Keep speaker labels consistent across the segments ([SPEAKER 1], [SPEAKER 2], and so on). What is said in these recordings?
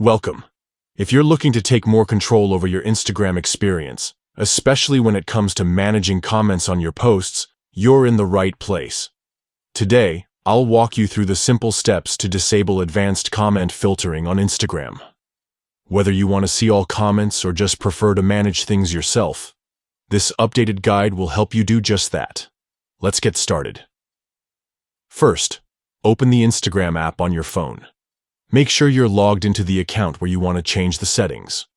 [SPEAKER 1] Welcome. If you're looking to take more control over your Instagram experience, especially when it comes to managing comments on your posts, you're in the right place. Today, I'll walk you through the simple steps to disable advanced comment filtering on Instagram. Whether you want to see all comments or just prefer to manage things yourself, this updated guide will help you do just that. Let's get started. First, open the Instagram app on your phone. Make sure you're logged into the account where you want to change the settings.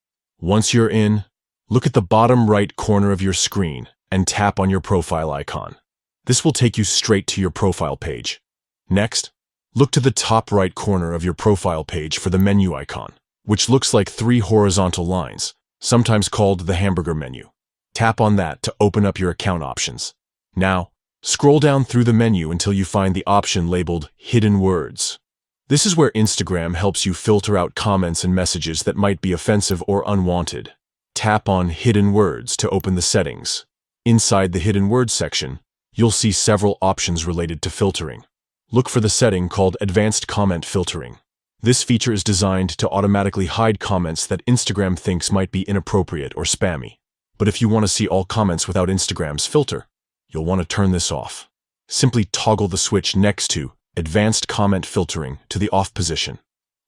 [SPEAKER 1] Once you're in, look at the bottom right corner of your screen and tap on your profile icon. This will take you straight to your profile page. Next, look to the top right corner of your profile page for the menu icon, which looks like 3 horizontal lines, sometimes called the hamburger menu. Tap on that to open up your account options. Now, scroll down through the menu until you find the option labeled Hidden Words. This is where Instagram helps you filter out comments and messages that might be offensive or unwanted. Tap on Hidden Words to open the settings. Inside the Hidden Words section, you'll see several options related to filtering. Look for the setting called Advanced Comment Filtering. This feature is designed to automatically hide comments that Instagram thinks might be inappropriate or spammy. But if you want to see all comments without Instagram's filter, you'll want to turn this off. Simply toggle the switch next to Advanced Comment Filtering to the off position.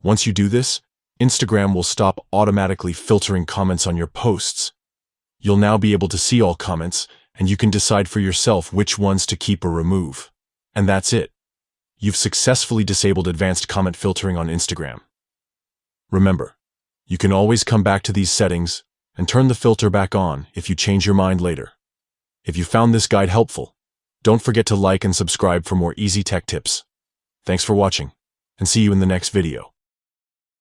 [SPEAKER 1] Once you do this, Instagram will stop automatically filtering comments on your posts. You'll now be able to see all comments, and you can decide for yourself which ones to keep or remove. And that's it. You've successfully disabled advanced comment filtering on Instagram. Remember, you can always come back to these settings and turn the filter back on if you change your mind later. If you found this guide helpful, don't forget to like and subscribe for more easy tech tips. Thanks for watching, and see you in the next video.